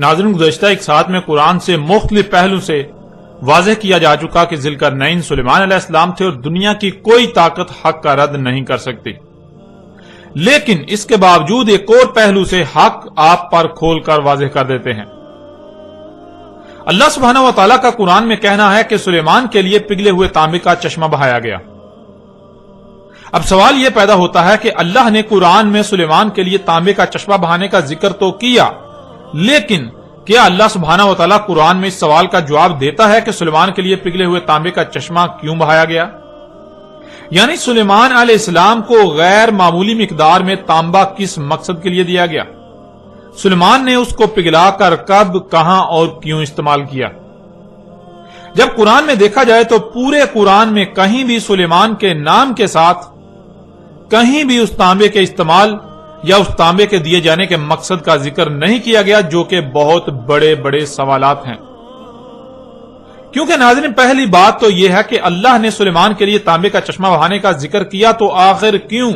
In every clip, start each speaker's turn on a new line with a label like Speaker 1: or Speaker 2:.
Speaker 1: ناظرین، گزشتہ ایک ساتھ میں قرآن سے مختلف پہلو سے واضح کیا جا چکا کہ ذوالقرنین سلیمان علیہ السلام تھے اور دنیا کی کوئی طاقت حق کا رد نہیں کر سکتی، لیکن اس کے باوجود ایک اور پہلو سے حق آپ پر کھول کر واضح کر دیتے ہیں۔ اللہ سبحانہ و تعالیٰ کا قرآن میں کہنا ہے کہ سلیمان کے لیے پگھلے ہوئے تانبے کا چشمہ بہایا گیا۔ اب سوال یہ پیدا ہوتا ہے کہ اللہ نے قرآن میں سلیمان کے لیے تانبے کا چشمہ بہانے کا ذکر تو کیا، لیکن کیا اللہ سبحانہ و تعالیٰ قرآن میں اس سوال کا جواب دیتا ہے کہ سلیمان کے لیے پگھلے ہوئے تانبے کا چشمہ کیوں بہایا گیا؟ یعنی سلیمان علیہ السلام کو غیر معمولی مقدار میں تانبا کس مقصد کے لیے دیا گیا؟ سلیمان نے اس کو پگھلا کر کب، کہاں اور کیوں استعمال کیا؟ جب قرآن میں دیکھا جائے تو پورے قرآن میں کہیں بھی سلیمان کے نام کے ساتھ کہیں بھی اس تانبے کے استعمال یا اس تانبے کے دیے جانے کے مقصد کا ذکر نہیں کیا گیا، جو کہ بہت بڑے بڑے سوالات ہیں۔ کیونکہ ناظرین، پہلی بات تو یہ ہے کہ اللہ نے سلیمان کے لیے تانبے کا چشمہ بہانے کا ذکر کیا تو آخر کیوں،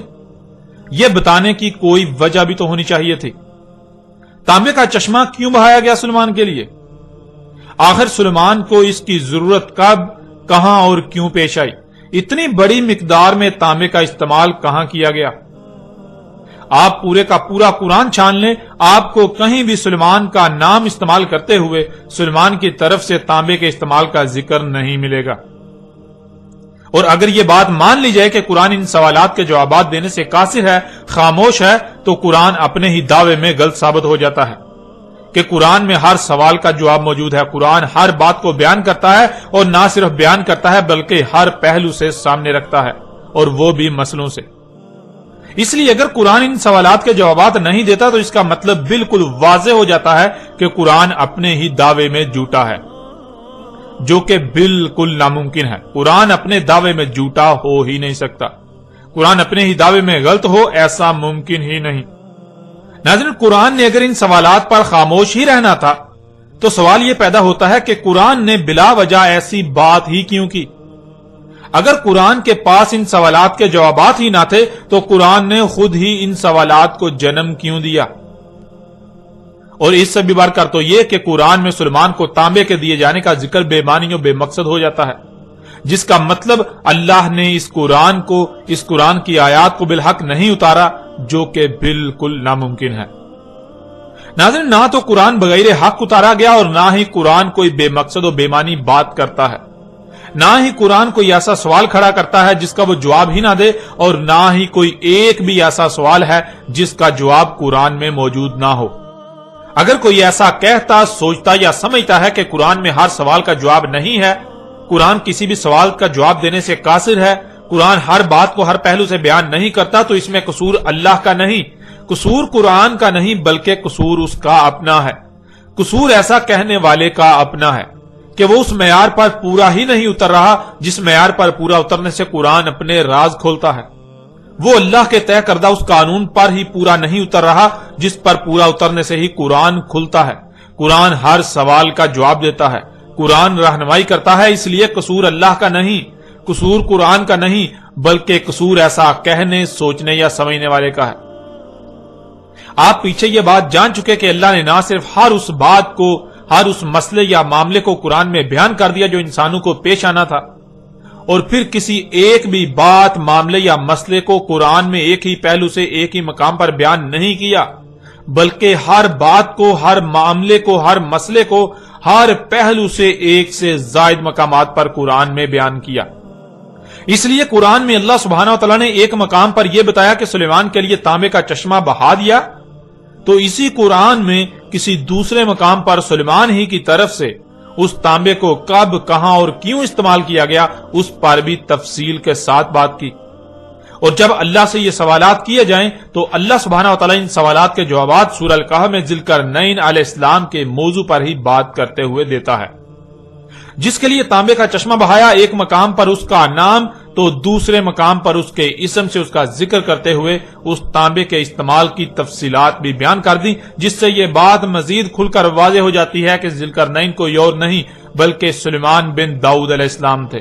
Speaker 1: یہ بتانے کی کوئی وجہ بھی تو ہونی چاہیے تھی۔ تانبے کا چشمہ کیوں بہایا گیا سلیمان کے لیے؟ آخر سلیمان کو اس کی ضرورت کب، کہاں اور کیوں پیش آئی؟ اتنی بڑی مقدار میں تانبے کا استعمال کہاں کیا گیا؟ آپ پورے کا پورا قرآن چھان لیں، آپ کو کہیں بھی سلیمان کا نام استعمال کرتے ہوئے سلیمان کی طرف سے تانبے کے استعمال کا ذکر نہیں ملے گا۔ اور اگر یہ بات مان لی جائے کہ قرآن ان سوالات کے جوابات دینے سے قاصر ہے، خاموش ہے، تو قرآن اپنے ہی دعوے میں غلط ثابت ہو جاتا ہے کہ قرآن میں ہر سوال کا جواب موجود ہے۔ قرآن ہر بات کو بیان کرتا ہے، اور نہ صرف بیان کرتا ہے بلکہ ہر پہلو سے سامنے رکھتا ہے، اور وہ بھی مسئلوں سے۔ اس لیے اگر قرآن ان سوالات کے جوابات نہیں دیتا تو اس کا مطلب بالکل واضح ہو جاتا ہے کہ قرآن اپنے ہی دعوے میں جھوٹا ہے، جو کہ بالکل ناممکن ہے۔ قرآن اپنے دعوے میں جھوٹا ہو ہی نہیں سکتا، قرآن اپنے ہی دعوے میں غلط ہو ایسا ممکن ہی نہیں۔ ناظرین، قرآن نے اگر ان سوالات پر خاموش ہی رہنا تھا تو سوال یہ پیدا ہوتا ہے کہ قرآن نے بلا وجہ ایسی بات ہی کیوں کی؟ اگر قرآن کے پاس ان سوالات کے جوابات ہی نہ تھے تو قرآن نے خود ہی ان سوالات کو جنم کیوں دیا؟ اور اس سے بھی بڑھ کر تو یہ کہ قرآن میں سلیمان کو تانبے کے دیے جانے کا ذکر بے معنی و بے مقصد ہو جاتا ہے، جس کا مطلب اللہ نے اس قرآن کی آیات کو بالحق نہیں اتارا، جو کہ بالکل ناممکن ہے۔ ناظرین، نہ تو قرآن بغیر حق اتارا گیا اور نہ ہی قرآن کوئی بے مقصد و بے معنی بات کرتا ہے، نہ ہی قرآن کوئی ایسا سوال کھڑا کرتا ہے جس کا وہ جواب ہی نہ دے، اور نہ ہی کوئی ایک بھی ایسا سوال ہے جس کا جواب قرآن میں موجود نہ ہو۔ اگر کوئی ایسا کہتا، سوچتا یا سمجھتا ہے کہ قرآن میں ہر سوال کا جواب نہیں ہے، قرآن کسی بھی سوال کا جواب دینے سے قاصر ہے، قرآن ہر بات کو ہر پہلو سے بیان نہیں کرتا، تو اس میں قصور اللہ کا نہیں، قصور قرآن کا نہیں، بلکہ قصور اس کا اپنا ہے۔ قصور ایسا کہنے والے کا اپنا ہے کہ وہ اس معیار پر پورا ہی نہیں اتر رہا جس معیار پر پورا اترنے سے قرآن اپنے راز کھولتا ہے۔ وہ اللہ کے طے کردہ اس قانون پر ہی پورا نہیں اتر رہا جس پر پورا اترنے سے ہی قرآن کھلتا ہے۔ قرآن ہر سوال کا جواب دیتا ہے، قرآن رہنمائی کرتا ہے، اس لیے قصور اللہ کا نہیں، قصور قرآن کا نہیں، بلکہ قصور ایسا کہنے، سوچنے یا سمجھنے والے کا ہے۔ آپ پیچھے یہ بات جان چکے کہ اللہ نے نہ صرف ہر اس بات کو، ہر اس مسئلے یا معاملے کو قرآن میں بیان کر دیا جو انسانوں کو پیش آنا تھا، اور پھر کسی ایک بھی بات، معاملے یا مسئلے کو قرآن میں ایک ہی پہلو سے ایک ہی مقام پر بیان نہیں کیا، بلکہ ہر بات کو، ہر معاملے کو، ہر مسئلے کو ہر پہلو سے ایک سے زائد مقامات پر قرآن میں بیان کیا۔ اس لیے قرآن میں اللہ سبحانہ و تعالیٰ نے ایک مقام پر یہ بتایا کہ سلیمان کے لیے تانبے کا چشمہ بہا دیا، تو اسی قرآن میں کسی دوسرے مقام پر سلیمان ہی کی طرف سے اس تانبے کو کب، کہاں اور کیوں استعمال کیا گیا، اس پر بھی تفصیل کے ساتھ بات کی۔ اور جب اللہ سے یہ سوالات کیے جائیں تو اللہ سبحانہ و تعالیٰ ان سوالات کے جوابات سورہ الکہف میں ذوالقرنین علیہ السلام کے موضوع پر ہی بات کرتے ہوئے دیتا ہے۔ جس کے لیے تانبے کا چشمہ بہایا، ایک مقام پر اس کا نام تو دوسرے مقام پر اس کے اسم سے اس کا ذکر کرتے ہوئے اس تانبے کے استعمال کی تفصیلات بھی بیان کر دی، جس سے یہ بات مزید کھل کر واضح ہو جاتی ہے کہ ذوالقرنین کوئی اور نہیں بلکہ سلیمان بن داؤد علیہ السلام تھے۔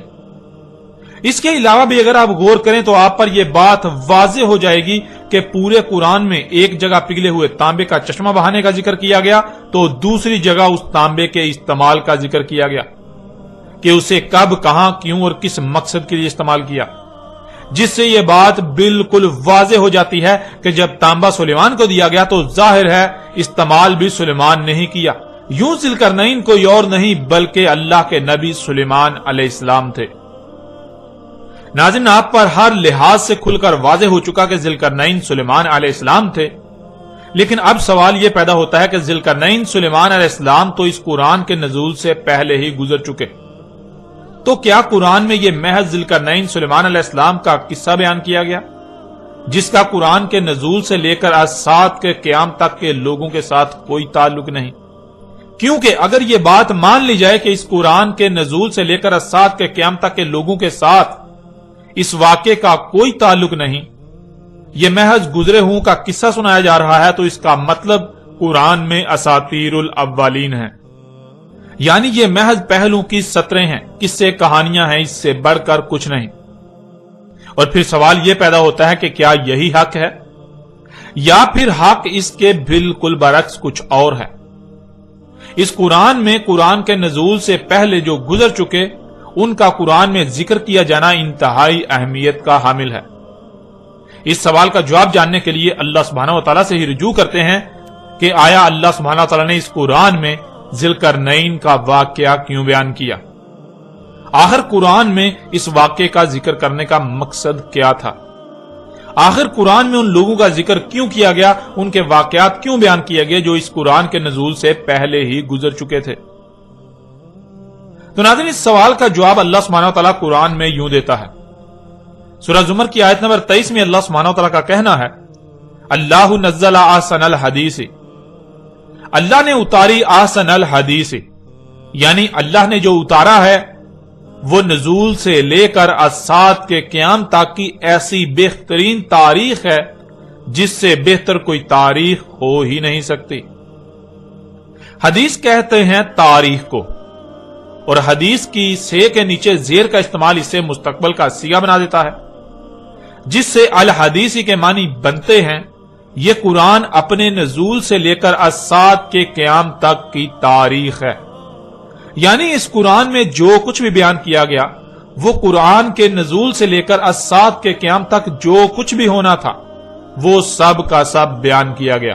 Speaker 1: اس کے علاوہ بھی اگر آپ غور کریں تو آپ پر یہ بات واضح ہو جائے گی کہ پورے قرآن میں ایک جگہ پگھلے ہوئے تانبے کا چشمہ بہانے کا ذکر کیا گیا تو دوسری جگہ اس تانبے کے استعمال کا ذکر کیا گیا کہ اسے کب، کہاں، کیوں اور کس مقصد کے لیے استعمال کیا، جس سے یہ بات بالکل واضح ہو جاتی ہے کہ جب تانبا سلیمان کو دیا گیا تو ظاہر ہے استعمال بھی سلیمان نے ہی کیا، یوں ذوالقرنین کوئی اور نہیں بلکہ اللہ کے نبی سلیمان علیہ السلام تھے۔ ناظرین، آپ پر ہر لحاظ سے کھل کر واضح ہو چکا کہ ذوالقرنین سلیمان علیہ السلام تھے، لیکن اب سوال یہ پیدا ہوتا ہے کہ ذوالقرنین سلیمان علیہ السلام تو اس قرآن کے نزول سے پہلے ہی گزر چکے، تو کیا قرآن میں یہ محض ذوالقرنین سلیمان علیہ السلام کا قصہ بیان کیا گیا جس کا قرآن کے نزول سے لے کر آج سات کے قیام تک کے لوگوں کے ساتھ کوئی تعلق نہیں؟ کیونکہ اگر یہ بات مان لی جائے کہ اس قرآن کے نزول سے لے کر آج سات کے قیام تک کے لوگوں کے ساتھ اس واقعے کا کوئی تعلق نہیں، یہ محض گزرے ہوں کا قصہ سنایا جا رہا ہے، تو اس کا مطلب قرآن میں اساطیر الاولین ہے، یعنی یہ محض پہلوں کی سطریں ہیں، قصے کہانیاں ہیں، اس سے بڑھ کر کچھ نہیں۔ اور پھر سوال یہ پیدا ہوتا ہے کہ کیا یہی حق ہے یا پھر حق اس کے بالکل برعکس کچھ اور ہے؟ اس قرآن میں قرآن کے نزول سے پہلے جو گزر چکے ان کا قرآن میں ذکر کیا جانا انتہائی اہمیت کا حامل ہے۔ اس سوال کا جواب جاننے کے لیے اللہ سبحانہ و تعالیٰ سے ہی رجوع کرتے ہیں کہ آیا اللہ سبحانہ و تعالیٰ نے اس قرآن میں ذوالقرنین کا واقعہ کیوں بیان کیا؟ آخر قرآن میں اس واقعے کا ذکر کرنے کا مقصد کیا تھا؟ آخر قرآن میں ان لوگوں کا ذکر کیوں کیا گیا، ان کے واقعات کیوں بیان کیے گئے جو اس قرآن کے نزول سے پہلے ہی گزر چکے تھے؟ تو ناظرین، اس سوال کا جواب اللہ سبحانہ وتعالی قرآن میں یوں دیتا ہے۔ سورہ زمر کی آیت نمبر 23 میں اللہ سبحانہ وتعالی کا کہنا ہے، اللہ نزل احسن الحدیث، اللہ نے اتاری احسن الحدیث، یعنی اللہ نے جو اتارا ہے وہ نزول سے لے کر اسات کے قیام تک کی ایسی بہترین تاریخ ہے جس سے بہتر کوئی تاریخ ہو ہی نہیں سکتی۔ حدیث کہتے ہیں تاریخ کو، اور حدیث کی سے کے نیچے زیر کا استعمال اسے مستقبل کا صیغہ بنا دیتا ہے، جس سے الحدیثی کے معنی بنتے ہیں یہ قرآن اپنے نزول سے لے کر اسات کے قیام تک کی تاریخ ہے، یعنی اس قرآن میں جو کچھ بھی بیان کیا گیا وہ قرآن کے نزول سے لے کر اسات کے قیام تک جو کچھ بھی ہونا تھا وہ سب کا سب بیان کیا گیا۔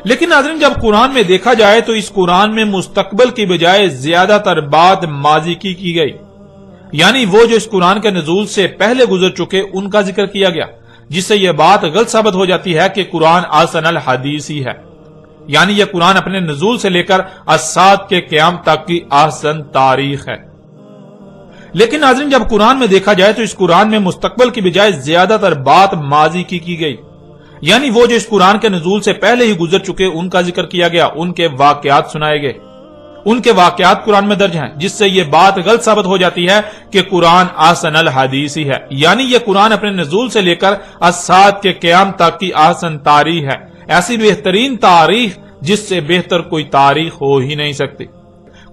Speaker 1: لیکن ناظرین، جب قرآن میں دیکھا جائے تو اس قرآن میں مستقبل کی بجائے زیادہ تر بات ماضی کی گئی، یعنی وہ جو اس قرآن کے نزول سے پہلے گزر چکے ان کا ذکر کیا گیا، جس سے یہ بات غلط ثابت ہو جاتی ہے کہ قرآن احسن الحدیث ہی ہے، یعنی یہ قرآن اپنے نزول سے لے کر اسات کے قیام تک کی احسن تاریخ ہے۔ لیکن ناظرین، جب قرآن میں دیکھا جائے تو اس قرآن میں مستقبل کی بجائے زیادہ تر بات ماضی کی گئی، یعنی وہ جو اس قرآن کے نزول سے پہلے ہی گزر چکے ان کا ذکر کیا گیا، ان کے واقعات سنائے گئے، ان کے واقعات قرآن میں درج ہیں، جس سے یہ بات غلط ثابت ہو جاتی ہے کہ قرآن احسن الحدیث ہی ہے، یعنی یہ قرآن اپنے نزول سے لے کر اسات کے قیام تک کی احسن تاریخ ہے، ایسی بہترین تاریخ جس سے بہتر کوئی تاریخ ہو ہی نہیں سکتی۔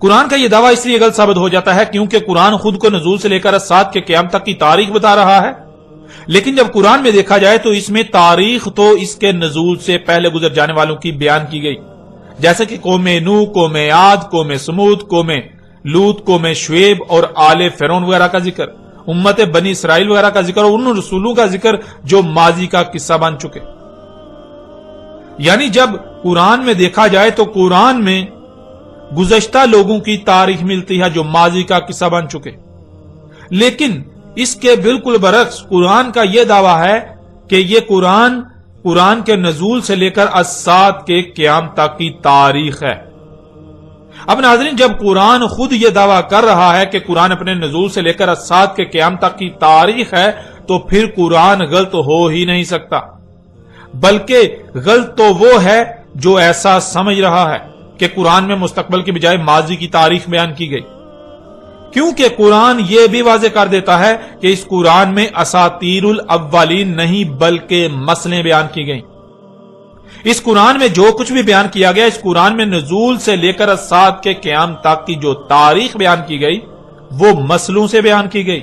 Speaker 1: قرآن کا یہ دعویٰ اس لیے غلط ثابت ہو جاتا ہے کیونکہ قرآن خود کو نزول سے لے کر اسات کے قیام تک کی تاریخ بتا رہا ہے، لیکن جب قرآن میں دیکھا جائے تو اس میں تاریخ تو اس کے نزول سے پہلے گزر جانے والوں کی بیان کی گئی، جیسے کہ قوم نوح، قوم عاد، قوم سمود، قوم لوط، قوم شعیب اور آل فرعون وغیرہ کا ذکر، امت بنی اسرائیل وغیرہ کا ذکر اور ان رسولوں کا ذکر جو ماضی کا قصہ بن چکے۔ یعنی جب قرآن میں دیکھا جائے تو قرآن میں گزشتہ لوگوں کی تاریخ ملتی ہے جو ماضی کا قصہ بن چکے، لیکن اس کے بالکل برعکس قرآن کا یہ دعویٰ ہے کہ یہ قرآن کے نزول سے لے کر اسات کے قیام تک کی تاریخ ہے۔ اب ناظرین، جب قرآن خود یہ دعویٰ کر رہا ہے کہ قرآن اپنے نزول سے لے کر اسات کے قیام تک کی تاریخ ہے تو پھر قرآن غلط ہو ہی نہیں سکتا، بلکہ غلط تو وہ ہے جو ایسا سمجھ رہا ہے کہ قرآن میں مستقبل کی بجائے ماضی کی تاریخ بیان کی گئی، کیونکہ قرآن یہ بھی واضح کر دیتا ہے کہ اس قرآن میں اساطیر الاولین نہیں بلکہ مسئلیں بیان کی گئیں۔ اس قرآن میں جو کچھ بھی بیان کیا گیا، اس قرآن میں نزول سے لے کر اسات کے قیام تک کی جو تاریخ بیان کی گئی وہ مسئلوں سے بیان کی گئی،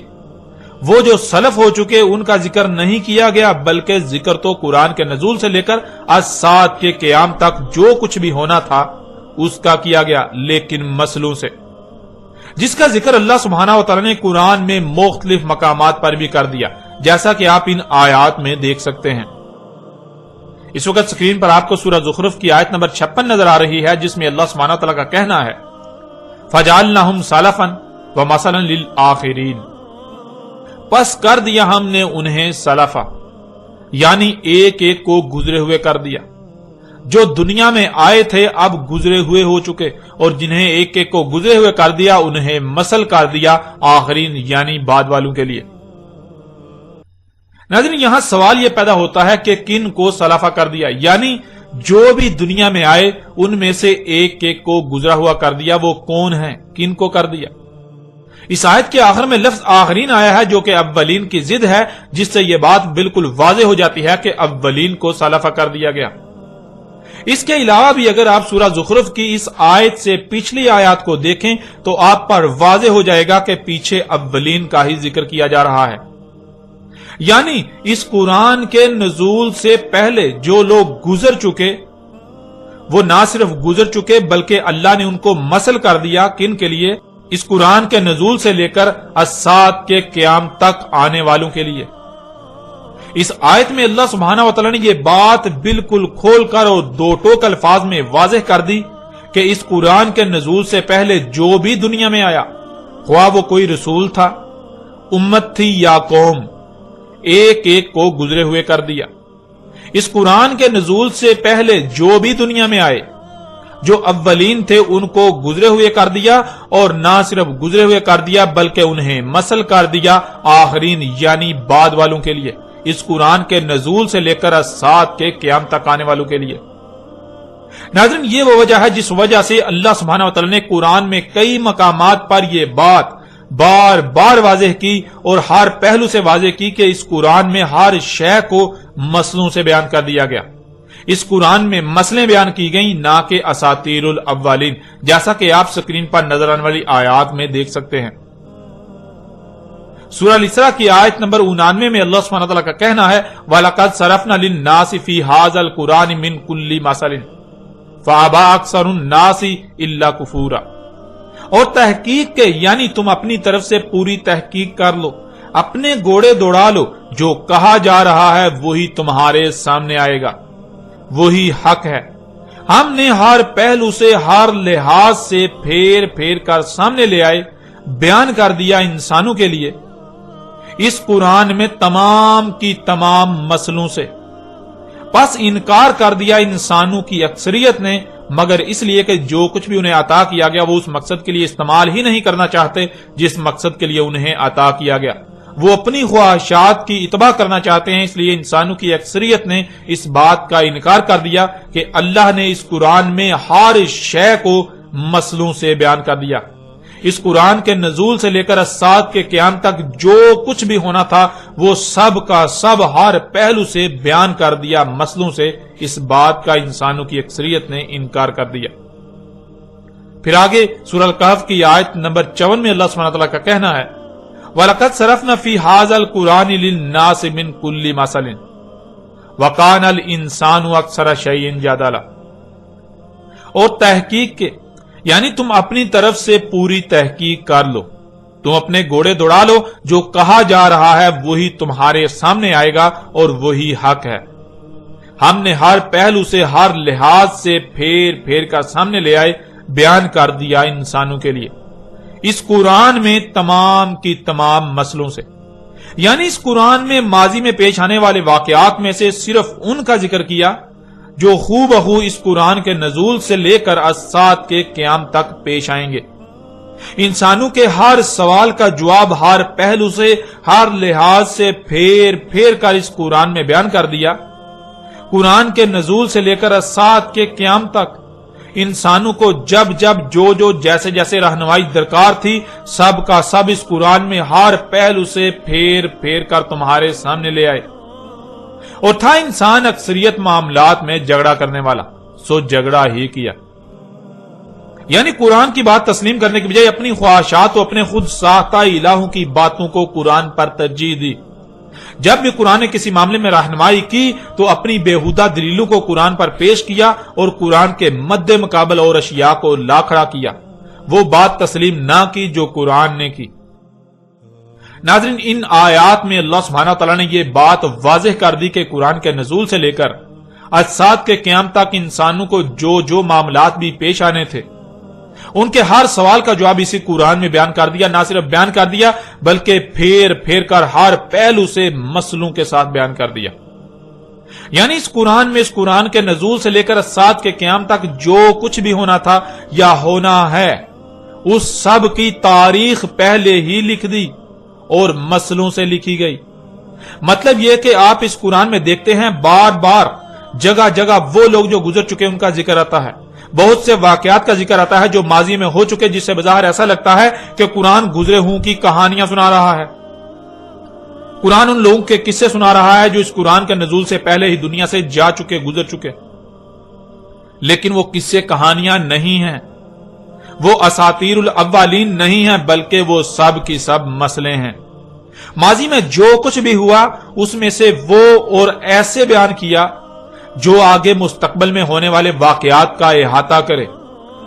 Speaker 1: وہ جو سلف ہو چکے ان کا ذکر نہیں کیا گیا، بلکہ ذکر تو قرآن کے نزول سے لے کر الساعت کے قیام تک جو کچھ بھی ہونا تھا اس کا کیا گیا، لیکن مسئلوں سے، جس کا ذکر اللہ سبحانہ و تعالی نے قرآن میں مختلف مقامات پر بھی کر دیا، جیسا کہ آپ ان آیات میں دیکھ سکتے ہیں۔ اس وقت سکرین پر آپ کو سورہ زخرف کی آیت نمبر 56 نظر آ رہی ہے، جس میں اللہ سبحانہ و تعالی کا کہنا ہے فَجَعَلْنَاهُمْ سَلَفًا وَمَثَلًا لِلْآخِرِينَ، پس کر دیا ہم نے انہیں سلفا، یعنی ایک ایک کو گزرے ہوئے کر دیا، جو دنیا میں آئے تھے اب گزرے ہوئے ہو چکے، اور جنہیں ایک ایک کو گزرے ہوئے کر دیا انہیں مثل کر دیا آخرین یعنی بعد والوں کے لیے۔ ناظرین، یہاں سوال یہ پیدا ہوتا ہے کہ کن کو سلفا کر دیا، یعنی جو بھی دنیا میں آئے ان میں سے ایک ایک کو گزرا ہوا کر دیا، وہ کون ہیں، کن کو کر دیا؟ اس آیت کے آخر میں لفظ آخرین آیا ہے جو کہ اولین کی ضد ہے، جس سے یہ بات بالکل واضح ہو جاتی ہے کہ اولین کو سلفا کر دیا گیا۔ اس کے علاوہ بھی اگر آپ سورہ زخرف کی اس آیت سے پچھلی آیات کو دیکھیں تو آپ پر واضح ہو جائے گا کہ پیچھے اولین کا ہی ذکر کیا جا رہا ہے، یعنی اس قرآن کے نزول سے پہلے جو لوگ گزر چکے وہ نہ صرف گزر چکے بلکہ اللہ نے ان کو مثل کر دیا، کن کے لیے؟ اس قرآن کے نزول سے لے کر الساعت کے قیام تک آنے والوں کے لیے۔ اس آیت میں اللہ سبحانہ و تعالی نے یہ بات بالکل کھول کر اور دو ٹوک الفاظ میں واضح کر دی کہ اس قرآن کے نزول سے پہلے جو بھی دنیا میں آیا، خواہ وہ کوئی رسول تھا، امت تھی یا قوم، ایک ایک کو گزرے ہوئے کر دیا۔ اس قرآن کے نزول سے پہلے جو بھی دنیا میں آئے، جو اولین تھے ان کو گزرے ہوئے کر دیا، اور نہ صرف گزرے ہوئے کر دیا بلکہ انہیں مثل کر دیا آخرین یعنی بعد والوں کے لیے، اس قرآن کے نزول سے لے کر الساعت کے قیام تک آنے والوں کے لیے۔ ناظرین، یہ وہ وجہ ہے جس وجہ سے اللہ سبحانہ و تعالی نے قرآن میں کئی مقامات پر یہ بات بار بار واضح کی اور ہر پہلو سے واضح کی کہ اس قرآن میں ہر شے کو مسئلوں سے بیان کر دیا گیا۔ اس قرآن میں مسئلیں بیان کی گئیں، نہ کہ اساطیر الاولین، جیسا کہ آپ سکرین پر نظر آنے والی آیات میں دیکھ سکتے ہیں۔ سورہ الاسراء کی آیت نمبر 99 میں اللہ سبحانہ وتعالی کا کہنا ہے وَلَقَدْ صَرَفْنَا لِلنَّاسِ فِي هَذَا الْقُرْآنِ مِنْ كُلِّ مَثَلٍ فَأَبَىٰ أَكْثَرُ النَّاسِ إِلَّا كُفُورًا، اور تحقیق کے یعنی تم اپنی طرف سے پوری تحقیق کر لو، اپنے گوڑے دوڑا لو، جو کہا جا رہا ہے وہی تمہارے سامنے آئے گا، وہی حق ہے۔ ہم نے ہر پہلو سے ہر لحاظ سے پھیر پھیر کر سامنے لے آئے، بیان کر دیا انسانوں کے لیے اس قرآن میں تمام کی تمام مسئلوں سے۔ پس انکار کر دیا انسانوں کی اکثریت نے، مگر اس لیے کہ جو کچھ بھی انہیں عطا کیا گیا وہ اس مقصد کے لیے استعمال ہی نہیں کرنا چاہتے جس مقصد کے لیے انہیں عطا کیا گیا، وہ اپنی خواہشات کی اتباع کرنا چاہتے ہیں۔ اس لیے انسانوں کی اکثریت نے اس بات کا انکار کر دیا کہ اللہ نے اس قرآن میں ہر شے کو مسئلوں سے بیان کر دیا۔ اس قرآن کے نزول سے لے کر الساعت کے قیام تک جو کچھ بھی ہونا تھا وہ سب کا سب ہر پہلو سے بیان کر دیا مسئلوں سے۔ اس بات کا انسانوں کی اکثریت نے انکار کر دیا۔ پھر آگے سورہ الکہف کی آیت نمبر 54 میں اللہ سبحانہ وتعالی کا کہنا ہے وَلَقَدْ صَرَفْنَا فِي هَذَا الْقُرْآنِ لِلنَّاسِ مِنْ كُلِّ مَثَلٍ وَكَانَ الْإِنسَانُ أَكْثَرَ شَيْءٍ جَدَلًا، اور تحقیق کے یعنی تم اپنی طرف سے پوری تحقیق کر لو، تم اپنے گھوڑے دوڑا لو، جو کہا جا رہا ہے وہی تمہارے سامنے آئے گا اور وہی حق ہے۔ ہم نے ہر پہلو سے ہر لحاظ سے پھیر پھیر کر سامنے لے آئے، بیان کر دیا انسانوں کے لیے اس قرآن میں تمام کی تمام مسئلوں سے، یعنی اس قرآن میں ماضی میں پیش آنے والے واقعات میں سے صرف ان کا ذکر کیا جو ہو بہو اس قرآن کے نزول سے لے کر الساعت کے قیام تک پیش آئیں گے۔ انسانوں کے ہر سوال کا جواب ہر پہلو سے ہر لحاظ سے پھیر پھیر کر اس قرآن میں بیان کر دیا۔ قرآن کے نزول سے لے کر الساعت کے قیام تک انسانوں کو جب جب جو جیسے جیسے رہنمائی درکار تھی سب کا سب اس قرآن میں ہر پہلو سے پھیر پھیر کر تمہارے سامنے لے آئے۔ اور تھا انسان اکثریت معاملات میں جھگڑا کرنے والا، سو جھگڑا ہی کیا۔ یعنی قرآن کی بات تسلیم کرنے کی بجائے اپنی خواہشات و اپنے خود ساختہ الہوں کی باتوں کو قرآن پر ترجیح دی۔ جب بھی قرآن نے کسی معاملے میں رہنمائی کی تو اپنی بےہودہ دلیلوں کو قرآن پر پیش کیا اور قرآن کے مد مقابل اور اشیاء کو لا کھڑا کیا، وہ بات تسلیم نہ کی جو قرآن نے کی۔ ناظرین، ان آیات میں اللہ سبحانہ تعالیٰ نے یہ بات واضح کر دی کہ قرآن کے نزول سے لے کر اجساد کے قیام تک انسانوں کو جو معاملات بھی پیش آنے تھے، ان کے ہر سوال کا جواب اسی قرآن میں بیان کر دیا۔ نہ صرف بیان کر دیا بلکہ پھیر پھیر کر ہر پہلو سے مسئلوں کے ساتھ بیان کر دیا۔ یعنی اس قرآن کے نزول سے لے کر اجساد کے قیام تک جو کچھ بھی ہونا تھا یا ہونا ہے، اس سب کی تاریخ پہلے ہی لکھ دی اور مسئلوں سے لکھی گئی۔ مطلب یہ کہ آپ اس قرآن میں دیکھتے ہیں بار بار جگہ جگہ وہ لوگ جو گزر چکے ان کا ذکر آتا ہے، بہت سے واقعات کا ذکر آتا ہے جو ماضی میں ہو چکے، جس سے بظاہر ایسا لگتا ہے کہ قرآن گزرے ہوں کی کہانیاں سنا رہا ہے۔ قرآن ان لوگوں کے قصے سنا رہا ہے جو اس قرآن کے نزول سے پہلے ہی دنیا سے جا چکے، گزر چکے، لیکن وہ قصے کہانیاں نہیں ہیں، وہ اساطیر الاولین نہیں ہیں، بلکہ وہ سب کی سب مسئلے ہیں۔ ماضی میں جو کچھ بھی ہوا اس میں سے وہ اور ایسے بیان کیا جو آگے مستقبل میں ہونے والے واقعات کا احاطہ کرے۔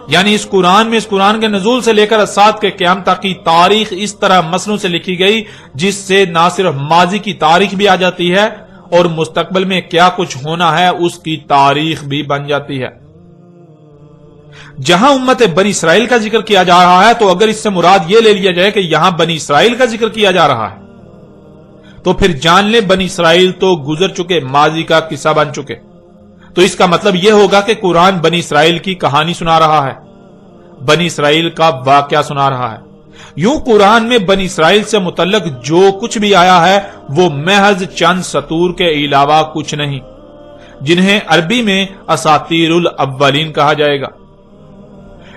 Speaker 1: یعنی اس قرآن کے نزول سے لے کر اجساد کے قیام تک کی تاریخ اس طرح مسئلوں سے لکھی گئی جس سے نہ صرف ماضی کی تاریخ بھی آ جاتی ہے اور مستقبل میں کیا کچھ ہونا ہے اس کی تاریخ بھی بن جاتی ہے۔ جہاں امت بنی اسرائیل کا ذکر کیا جا رہا ہے تو اگر اس سے مراد یہ لے لیا جائے کہ یہاں بنی اسرائیل کا ذکر کیا جا رہا ہے تو پھر جان لیں بنی اسرائیل تو گزر چکے، ماضی کا قصہ بن چکے۔ تو اس کا مطلب یہ ہوگا کہ قرآن بنی اسرائیل کی کہانی سنا رہا ہے، بنی اسرائیل کا واقعہ سنا رہا ہے۔ یوں قرآن میں بنی اسرائیل سے متعلق جو کچھ بھی آیا ہے وہ محض چند سطور کے علاوہ کچھ نہیں، جنہیں عربی میں اساطیر الاولین کہا جائے گا۔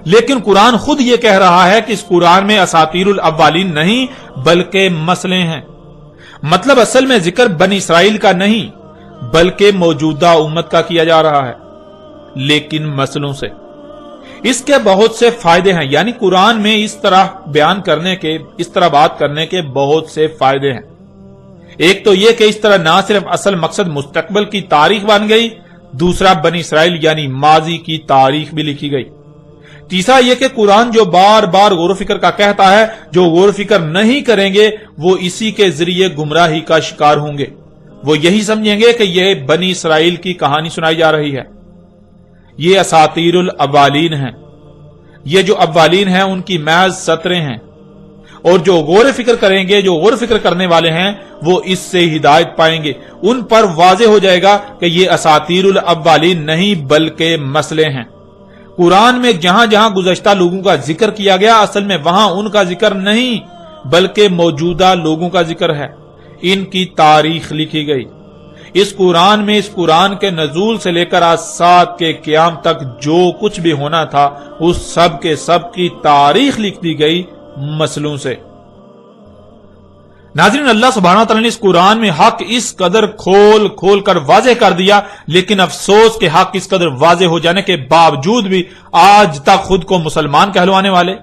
Speaker 1: لیکن قرآن خود یہ کہہ رہا ہے کہ اس قرآن میں اساطیر الاولین نہیں بلکہ مسئلے ہیں۔ مطلب اصل میں ذکر بنی اسرائیل کا نہیں بلکہ موجودہ امت کا کیا جا رہا ہے، لیکن مسئلوں سے۔ اس کے بہت سے فائدے ہیں، یعنی قرآن میں اس طرح بیان کرنے کے، اس طرح بات کرنے کے بہت سے فائدے ہیں۔ ایک تو یہ کہ اس طرح نہ صرف اصل مقصد مستقبل کی تاریخ بن گئی، دوسرا بنی اسرائیل یعنی ماضی کی تاریخ بھی لکھی گئی۔ تیسرا یہ کہ قرآن جو بار بار غور و فکر کا کہتا ہے، جو غور و فکر نہیں کریں گے وہ اسی کے ذریعے گمراہی کا شکار ہوں گے، وہ یہی سمجھیں گے کہ یہ بنی اسرائیل کی کہانی سنائی جا رہی ہے، یہ اساطیر الاولین ہیں، یہ جو اولین ہیں ان کی محض سطریں ہیں، اور جو غور و فکر کریں گے، جو غور و فکر کرنے والے ہیں وہ اس سے ہدایت پائیں گے، ان پر واضح ہو جائے گا کہ یہ اساطیر الاولین نہیں بلکہ مسئلے ہیں۔ قرآن میں جہاں جہاں گزشتہ لوگوں کا ذکر کیا گیا اصل میں وہاں ان کا ذکر نہیں بلکہ موجودہ لوگوں کا ذکر ہے، ان کی تاریخ لکھی گئی۔ اس قرآن کے نزول سے لے کر اجساد کے قیام تک جو کچھ بھی ہونا تھا اس سب کے سب کی تاریخ لکھ دی گئی مسئلوں سے۔ ناظرین، اللہ سبحانہ تعالیٰ نے اس قرآن میں حق اس قدر کھول کھول کر واضح کر دیا، لیکن افسوس کہ حق اس قدر واضح ہو جانے کے باوجود بھی آج تک خود کو مسلمان کہلوانے والے،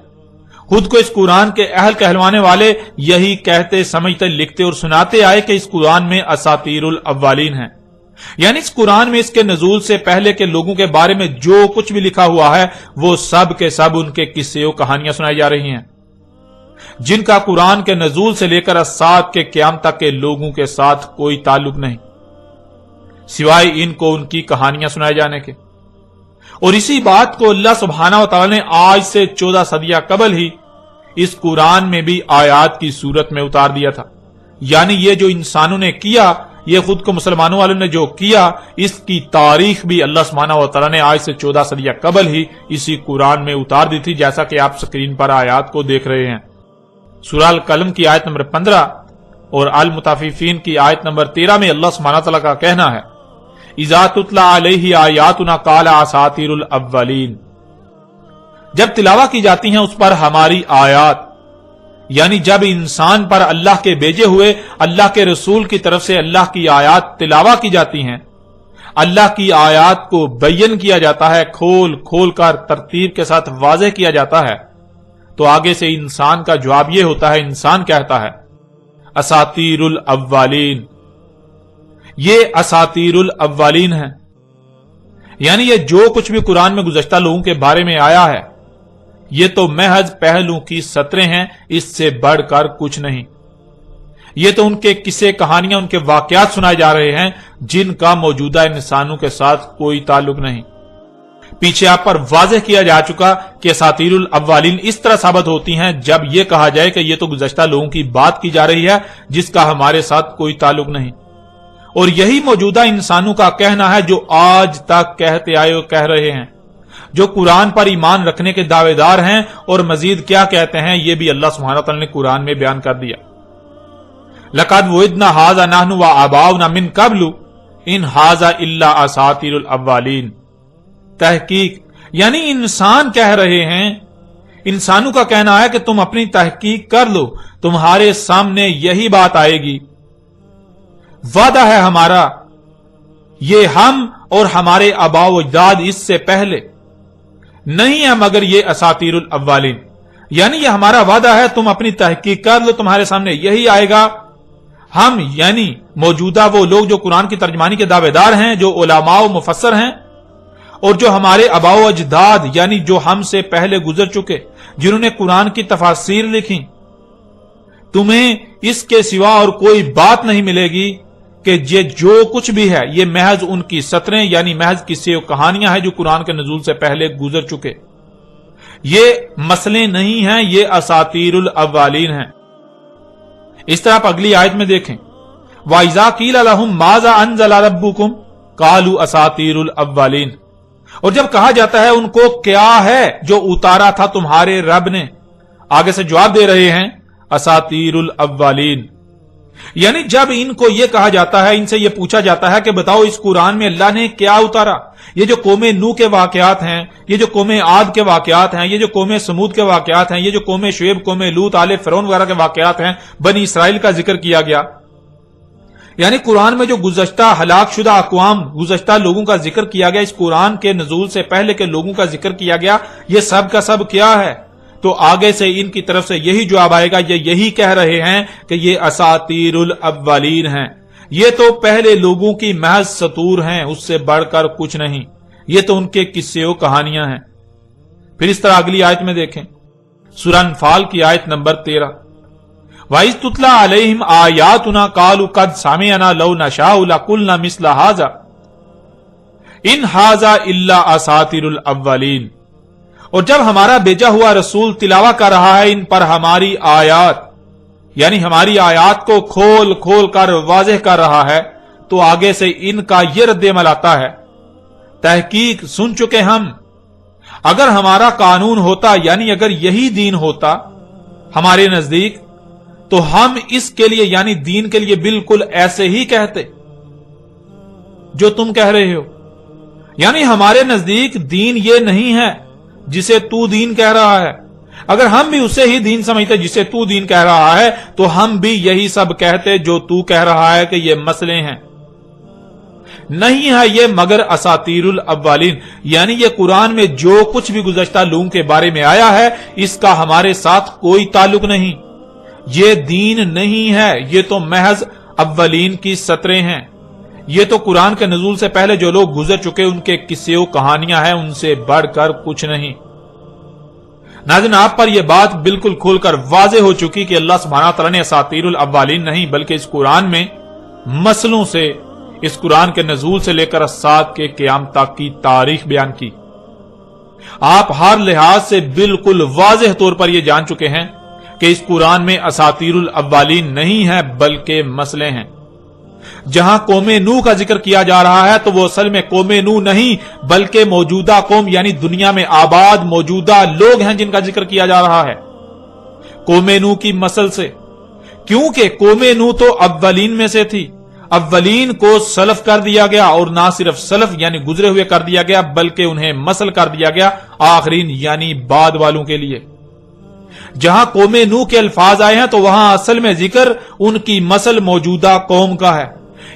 Speaker 1: خود کو اس قرآن کے اہل کہلوانے والے یہی کہتے، سمجھتے، لکھتے اور سناتے آئے کہ اس قرآن میں اساطیر الاولین ہیں، یعنی اس قرآن میں اس کے نزول سے پہلے کے لوگوں کے بارے میں جو کچھ بھی لکھا ہوا ہے وہ سب کے سب ان کے قصے و کہانیاں سنائی جا رہی ہیں، جن کا قرآن کے نزول سے لے کر اجساد کے قیام تک کے لوگوں کے ساتھ کوئی تعلق نہیں سوائے ان کو ان کی کہانیاں سنائے جانے کے۔ اور اسی بات کو اللہ سبحانہ و تعالی نے آج سے 14 صدیاں قبل ہی اس قرآن میں بھی آیات کی صورت میں اتار دیا تھا، یعنی یہ جو انسانوں نے کیا، یہ خود کو مسلمانوں والوں نے جو کیا، اس کی تاریخ بھی اللہ سبحانہ و تعالی نے آج سے 14 صدیاں قبل ہی اسی قرآن میں اتار دی تھی، جیسا کہ آپ سکرین پر آیات کو دیکھ رہے ہیں۔ سورہ القلم کی آیت نمبر 15 اور المطففین کی آیت نمبر 13 میں اللہ سبحانہ تعالیٰ کا کہنا ہے، اذا تتلی علیہ آیاتنا قال اساطیر الاولین، جب تلاوت کی جاتی ہیں اس پر ہماری آیات، یعنی جب انسان پر اللہ کے بھیجے ہوئے اللہ کے رسول کی طرف سے اللہ کی آیات تلاوت کی جاتی ہیں، اللہ کی آیات کو بیان کیا جاتا ہے، کھول کھول کر ترتیب کے ساتھ واضح کیا جاتا ہے، تو آگے سے انسان کا جواب یہ ہوتا ہے، انسان کہتا ہے اساطیر الاولین، یہ اساطیر الاولین ہے، یعنی یہ جو کچھ بھی قرآن میں گزشتہ لوگوں کے بارے میں آیا ہے یہ تو محض پہلو کی سطریں ہیں، اس سے بڑھ کر کچھ نہیں۔ یہ تو ان کے قصے، کہانیاں، ان کے واقعات سنائے جا رہے ہیں جن کا موجودہ انسانوں کے ساتھ کوئی تعلق نہیں۔ پیچھے آپ پر واضح کیا جا چکا کہ اساطیر الاولین اس طرح ثابت ہوتی ہیں جب یہ کہا جائے کہ یہ تو گزشتہ لوگوں کی بات کی جا رہی ہے جس کا ہمارے ساتھ کوئی تعلق نہیں، اور یہی موجودہ انسانوں کا کہنا ہے جو آج تک کہتے آئے اور کہہ رہے ہیں، جو قرآن پر ایمان رکھنے کے دعوے دار ہیں، اور مزید کیا کہتے ہیں یہ بھی اللہ سبحانہ وتعالی نے قرآن میں بیان کر دیا۔ لَقَدْ وُعِدْنَا هَٰذَا نَحْنُ وَآبَاؤُنَا مِن قَبْلُ إِنْ هَٰذَا إِلَّا أَسَاطِيرُ الْأَوَّلِينَ۔ تحقیق یعنی انسان کہہ رہے ہیں، انسانوں کا کہنا ہے کہ تم اپنی تحقیق کر لو، تمہارے سامنے یہی بات آئے گی، وعدہ ہے ہمارا، یہ ہم اور ہمارے آباء و اجداد اس سے پہلے نہیں ہے مگر یہ اساطیر الاولین، یعنی یہ ہمارا وعدہ ہے، تم اپنی تحقیق کر لو، تمہارے سامنے یہی آئے گا۔ ہم یعنی موجودہ وہ لوگ جو قرآن کی ترجمانی کے دعوے دار ہیں، جو علماء و مفسر ہیں، اور جو ہمارے آباء و اجداد یعنی جو ہم سے پہلے گزر چکے، جنہوں نے قرآن کی تفاسیر لکھی، تمہیں اس کے سوا اور کوئی بات نہیں ملے گی کہ یہ جو کچھ بھی ہے یہ محض ان کی سطریں یعنی محض قصے و کہانیاں ہیں جو قرآن کے نزول سے پہلے گزر چکے، یہ مسئلے نہیں ہیں، یہ اساطیر الاولین ہیں۔ اس طرح آپ اگلی آیت میں دیکھیں، وَإِذَا قِيلَ لَهُم مَاذَا أَنزَلَ رَبُّكُمْ قَالُوا أَسَاطِيرُ الْأَوَّلِينَ، اور جب کہا جاتا ہے ان کو کیا ہے جو اتارا تھا تمہارے رب نے، آگے سے جواب دے رہے ہیں اساطیر الاولین، یعنی جب ان کو یہ کہا جاتا ہے، ان سے یہ پوچھا جاتا ہے کہ بتاؤ اس قرآن میں اللہ نے کیا اتارا، یہ جو قوم نوح کے واقعات ہیں، یہ جو قوم عاد کے واقعات ہیں، یہ جو قوم سمود کے واقعات ہیں، یہ جو قوم شعیب، قوم لوط، آل فرعون وغیرہ کے واقعات ہیں، بنی اسرائیل کا ذکر کیا گیا، یعنی قرآن میں جو گزشتہ ہلاک شدہ اقوام، گزشتہ لوگوں کا ذکر کیا گیا، اس قرآن کے نزول سے پہلے کے لوگوں کا ذکر کیا گیا، یہ سب کا سب کیا ہے؟ تو آگے سے ان کی طرف سے یہی جواب آئے گا، یہ یہی کہہ رہے ہیں کہ یہ اساطیر الاولین ہیں، یہ تو پہلے لوگوں کی محض سطور ہیں، اس سے بڑھ کر کچھ نہیں، یہ تو ان کے قصے و کہانیاں ہیں۔ پھر اس طرح اگلی آیت میں دیکھیں، سورہ انفال کی آیت نمبر 13، وَإِذْ تُتْلَىٰ عَلَيْهِمْ آيَاتُنَا قَالُوا قَدْ سَمِعْنَا لَوْ نَشَاءُ لَقُلْنَا مِثْلَ هَٰذَا إِنْ هَٰذَا إِلَّا أَسَاطِيرُ الْأَوَّلِينَ، اور جب ہمارا بھیجا ہوا رسول تلاوت کر رہا ہے ان پر ہماری آیات، یعنی ہماری آیات کو کھول کھول کر واضح کر رہا ہے، تو آگے سے ان کا یہ رد عمل آتا ہے، تحقیق سن چکے ہم، اگر ہمارا قانون ہوتا یعنی اگر یہی دین ہوتا ہمارے نزدیک تو ہم اس کے لیے یعنی دین کے لیے بالکل ایسے ہی کہتے جو تم کہہ رہے ہو، یعنی ہمارے نزدیک دین یہ نہیں ہے جسے تو دین کہہ رہا ہے، اگر ہم بھی اسے ہی دین سمجھتے جسے تو دین کہہ رہا ہے تو ہم بھی یہی سب کہتے جو تو کہہ رہا ہے کہ یہ مسئلے ہیں، نہیں ہے یہ مگر اساطیر الاولین، یعنی یہ قرآن میں جو کچھ بھی گزشتہ لوگوں کے بارے میں آیا ہے اس کا ہمارے ساتھ کوئی تعلق نہیں، یہ دین نہیں ہے، یہ تو محض اولین کی سطریں ہیں، یہ تو قرآن کے نزول سے پہلے جو لوگ گزر چکے ان کے قصے و کہانیاں ہیں، ان سے بڑھ کر کچھ نہیں۔ ناظرین، آپ پر یہ بات بالکل کھول کر واضح ہو چکی کہ اللہ سبحانہ تعالیٰ نے اساطیر الاولین نہیں بلکہ اس قرآن میں مسلوں سے، اس قرآن کے نزول سے لے کر الساعۃ کے قیام تک کی تاریخ بیان کی۔ آپ ہر لحاظ سے بالکل واضح طور پر یہ جان چکے ہیں کہ اس قرآن میں اساطیر الاولین نہیں ہے بلکہ مسئلے ہیں۔ جہاں قوم نوح کا ذکر کیا جا رہا ہے تو وہ اصل میں قوم نوح نہیں بلکہ موجودہ قوم یعنی دنیا میں آباد موجودہ لوگ ہیں جن کا ذکر کیا جا رہا ہے قوم نوح کی مسل سے، کیونکہ قوم نوح تو اولین میں سے تھی، اولین کو سلف کر دیا گیا، اور نہ صرف سلف یعنی گزرے ہوئے کر دیا گیا بلکہ انہیں مسل کر دیا گیا آخرین یعنی بعد والوں کے لیے۔ جہاں قوم نوح کے الفاظ آئے ہیں تو وہاں اصل میں ذکر ان کی مسل موجودہ قوم کا ہے،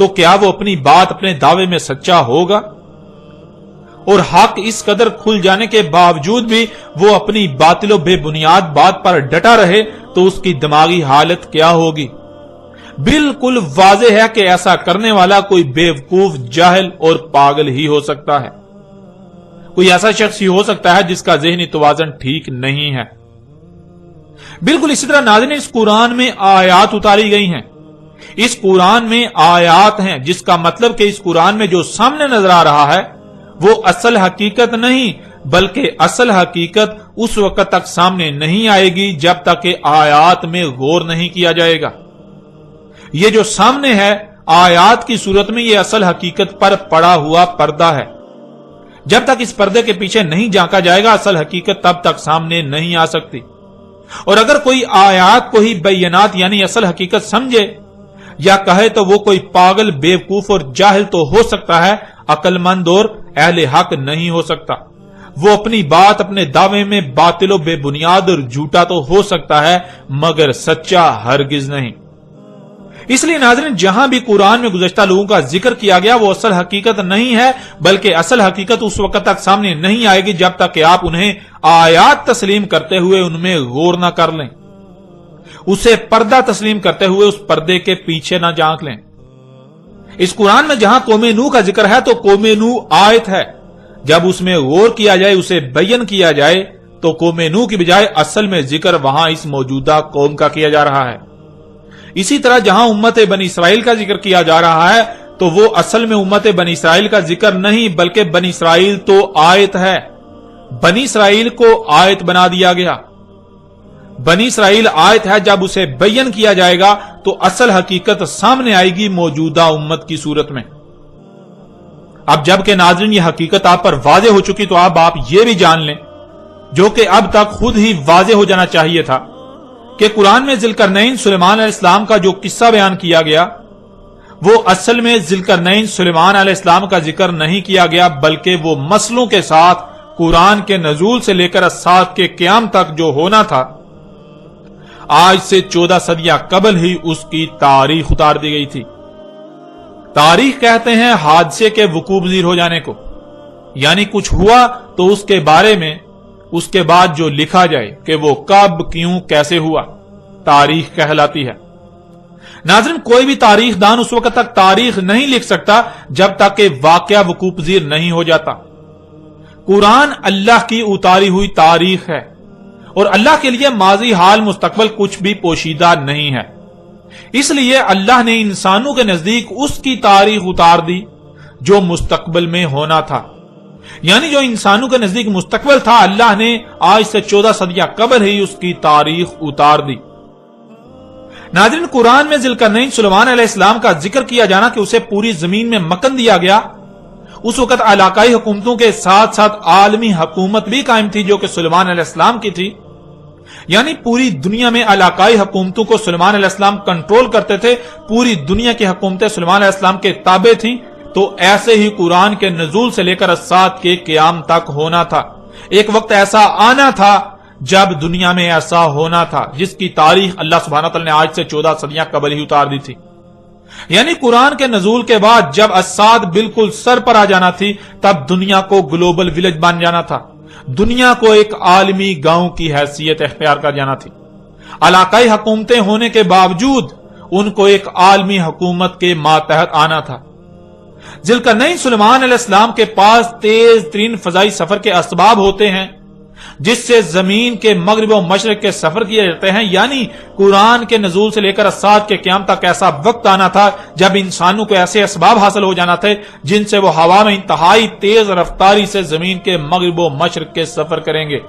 Speaker 1: تو کیا وہ اپنی بات اپنے دعوے میں سچا ہوگا؟ اور حق اس قدر کھل جانے کے باوجود بھی وہ اپنی باطل و بے بنیاد بات پر ڈٹا رہے تو اس کی دماغی حالت کیا ہوگی؟ بالکل واضح ہے کہ ایسا کرنے والا کوئی بیوقوف، جاہل اور پاگل ہی ہو سکتا ہے۔ کوئی ایسا شخص ہی ہو سکتا ہے جس کا ذہنی توازن ٹھیک نہیں ہے۔ بالکل اسی طرح ناظرین، اس قرآن میں آیات اتاری گئی ہیں، اس قرآن میں آیات ہیں، جس کا مطلب کہ اس قرآن میں جو سامنے نظر آ رہا ہے وہ اصل حقیقت نہیں، بلکہ اصل حقیقت اس وقت تک سامنے نہیں آئے گی جب تک کہ آیات میں غور نہیں کیا جائے گا۔ یہ جو سامنے ہے آیات کی صورت میں، یہ اصل حقیقت پر پڑا ہوا پردہ ہے۔ جب تک اس پردے کے پیچھے نہیں جھانکا جائے گا اصل حقیقت تب تک سامنے نہیں آ سکتی۔ اور اگر کوئی آیات کو ہی بینات یعنی اصل حقیقت سمجھے یا کہے تو وہ کوئی پاگل، بیوقوف اور جاہل تو ہو سکتا ہے، عقل مند اور اہل حق نہیں ہو سکتا۔ وہ اپنی بات، اپنے دعوے میں باطل و بے بنیاد اور جھوٹا تو ہو سکتا ہے مگر سچا ہرگز نہیں۔ اس لیے ناظرین، جہاں بھی قرآن میں گزشتہ لوگوں کا ذکر کیا گیا وہ اصل حقیقت نہیں ہے، بلکہ اصل حقیقت اس وقت تک سامنے نہیں آئے گی جب تک کہ آپ انہیں آیات تسلیم کرتے ہوئے ان میں غور نہ کر لیں، اسے پردہ تسلیم کرتے ہوئے اس پردے کے پیچھے نہ جھانک لیں۔ اس قرآن میں جہاں قوم نوح کا ذکر ہے تو قوم نوح آیت ہے، جب اس میں غور کیا جائے، اسے بیان کیا جائے تو قوم نوح کی بجائے اصل میں ذکر وہاں اس موجودہ قوم کا کیا جا رہا ہے۔ اسی طرح جہاں امت بنی اسرائیل کا ذکر کیا جا رہا ہے تو وہ اصل میں امت بنی اسرائیل کا ذکر نہیں، بلکہ بنی اسرائیل تو آیت ہے۔ بنی اسرائیل کو آیت بنا دیا گیا۔ بنی اسرائیل آیت ہے، جب اسے بیان کیا جائے گا تو اصل حقیقت سامنے آئے گی موجودہ امت کی صورت میں۔ اب جب کہ ناظرین یہ حقیقت آپ پر واضح ہو چکی تو اب آپ یہ بھی جان لیں، جو کہ اب تک خود ہی واضح ہو جانا چاہیے تھا، کہ قرآن میں ذوالقرنین سلیمان علیہ السلام کا جو قصہ بیان کیا گیا وہ اصل میں ذوالقرنین سلیمان علیہ السلام کا ذکر نہیں کیا گیا، بلکہ وہ مسئلوں کے ساتھ قرآن کے نزول سے لے کر الساعۃ کے قیام تک جو ہونا تھا، آج سے 14 صدیاں قبل ہی اس کی تاریخ اتار دی گئی تھی۔ تاریخ کہتے ہیں حادثے کے وقوع پذیر ہو جانے کو، یعنی کچھ ہوا تو اس کے بارے میں اس کے بعد جو لکھا جائے کہ وہ کب، کیوں، کیسے ہوا، تاریخ کہلاتی ہے۔ ناظرین، کوئی بھی تاریخ دان اس وقت تک تاریخ نہیں لکھ سکتا جب تک کہ واقعہ وقوع پذیر نہیں ہو جاتا۔ قرآن اللہ کی اتاری ہوئی تاریخ ہے، اور اللہ کے لیے ماضی، حال، مستقبل کچھ بھی پوشیدہ نہیں ہے۔ اس لیے اللہ نے انسانوں کے نزدیک اس کی تاریخ اتار دی جو مستقبل میں ہونا تھا، یعنی جو انسانوں کے نزدیک مستقبل تھا، اللہ نے آج سے 14 صدیاں قبل ہی اس کی تاریخ اتار دی۔ ناظرین، قرآن میں ذوالقرنین سلیمان علیہ السلام کا ذکر کیا جانا کہ اسے پوری زمین میں مکن دیا گیا، اس وقت علاقائی حکومتوں کے ساتھ ساتھ عالمی حکومت بھی قائم تھی جو کہ سلیمان علیہ السلام کی تھی، یعنی پوری دنیا میں علاقائی حکومتوں کو سلیمان علیہ السلام کنٹرول کرتے تھے، پوری دنیا کی حکومتیں سلیمان علیہ السلام کے تابع تھیں۔ تو ایسے ہی قرآن کے نزول سے لے کر الساعۃ کے قیام تک ہونا تھا۔ ایک وقت ایسا آنا تھا جب دنیا میں ایسا ہونا تھا، جس کی تاریخ اللہ سبحانہ تعالی نے آج سے 14 صدیاں قبل ہی اتار دی تھی۔ یعنی قرآن کے نزول کے بعد جب الساعۃ بالکل سر پر آ جانا تھی، تب دنیا کو گلوبل ولیج بن جانا تھا، دنیا کو ایک عالمی گاؤں کی حیثیت اختیار کر جانا تھی۔ علاقائی حکومتیں ہونے کے باوجود ان کو ایک عالمی حکومت کے ماتحت آنا تھا۔ ذوالقرنین سلیمان علیہ السلام کے پاس تیز ترین فضائی سفر کے اسباب ہوتے ہیں، جس سے زمین کے مغرب و مشرق کے سفر کیے جاتے ہیں، یعنی قرآن کے نزول سے لے کر الساعۃ کے قیام تک ایسا وقت آنا تھا جب انسانوں کو ایسے اسباب حاصل ہو جانا تھے جن سے وہ ہوا میں انتہائی تیز رفتاری سے زمین کے مغرب و مشرق کے سفر کریں گے۔